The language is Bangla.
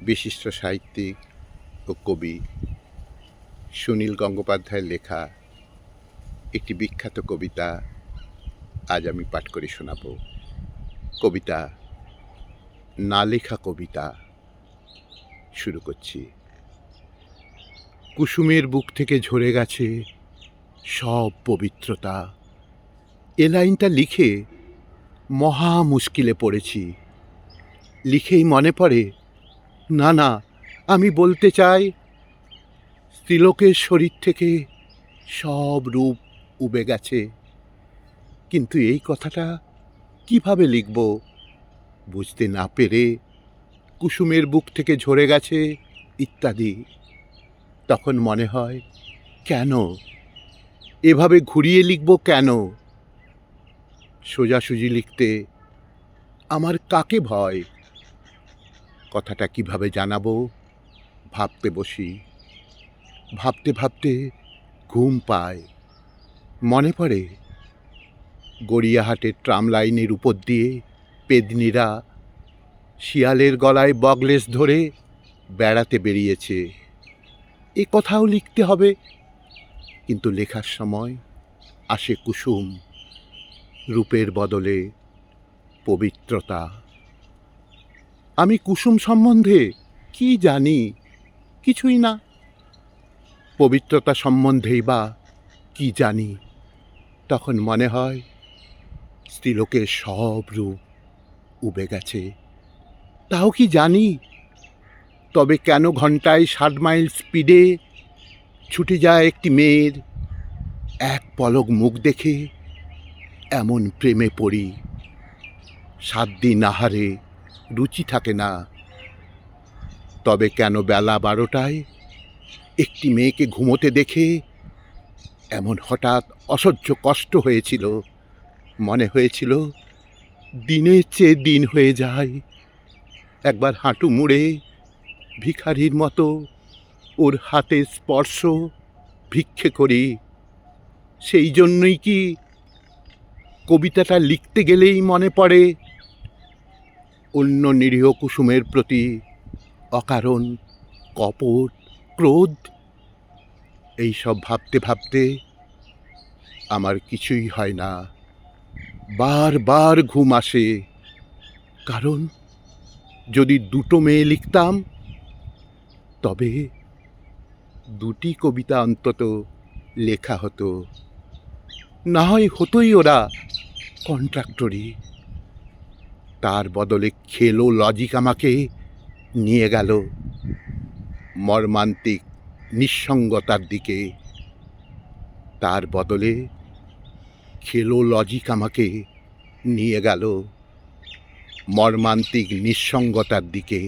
বিশিষ্ট সাহিত্যিক ও কবি সুনীল গঙ্গোপাধ্যায়ের লেখা একটি বিখ্যাত কবিতা আজ আমি পাঠ করে শোনাব। কবিতা না লেখা কবিতা শুরু করছি। কুসুমের বুক থেকে ঝরে গেছে সব পবিত্রতা। এ লাইনটা লিখে মহা মুশকিলে পড়েছি। লিখেই মনে পড়ে, না আমি বলতে চাই, স্ত্রীলোকের শরীর থেকে সব রূপ উবে গেছে। কিন্তু এই কথাটা কিভাবে লিখব বুঝতে না পেরে কুসুমের বুক থেকে ঝরে গেছে ইত্যাদি। তখন মনে হয়, কেন এভাবে ঘুরিয়ে লিখব? কেন সোজাসুজি লিখতে আমার কাকে ভয়? কথাটা কিভাবে জানাবো ভাবতে বসি। ভাবতে ভাবতে ঘুম পায়। মনে পড়ে গড়িয়াহাটের ট্রাম লাইনের উপর দিয়ে পেদনিরা শিয়ালের গলায় বগলেস ধরে বেড়াতে বেরিয়েছে। এ কথাও লিখতে হবে, কিন্তু লেখার সময় আসে কুসুম, রূপের বদলে পবিত্রতা। আমি কুসুম সম্বন্ধে কি জানি? কিছুই না। পবিত্রতা সম্বন্ধেই বা কি জানি? তখন মনে হয় স্ত্রীলোকের সব রূপ উবে গেছে। তাও কি জানি? তবে কেন ঘন্টায় 60 মাইল স্পিডে ছুটে যায় একটি মেয়ের এক পলক মুখ দেখে এমন প্রেমে পড়ি? 7 দিন আহারে রুচি থাকে না। তবে কেন বেলা 12টায় একটি মেয়েকে ঘুমোতে দেখে এমন হঠাৎ অসহ্য কষ্ট হয়েছিল? মনে হয়েছিল দিনের চেয়ে দিন হয়ে যায়। একবার হাঁটু মুড়ে ভিখারির মতো ওর হাতের স্পর্শ ভিক্ষে করি। সেই জন্যই কি কবিতাটা লিখতে গেলেই মনে পড়ে অন্য নিরীহ কুসুমের প্রতি অকারণ কপট ক্রোধ? এইসব ভাবতে ভাবতে আমার কিছুই হয় না। বারবার ঘুম আসে। কারণ যদি 2টো মেয়ে লিখতাম, তবে 2টি কবিতা অন্তত লেখা হতো। না হয় হতোই ওরা কন্ট্রাক্টরি। তার বদলে খেলো লজিক আমাকে নিয়ে গেল মর্মান্তিক নিঃসঙ্গতার দিকে। তার বদলে খেলো লজিক আমাকে নিয়ে গেল মর্মান্তিক নিঃসঙ্গতার দিকে।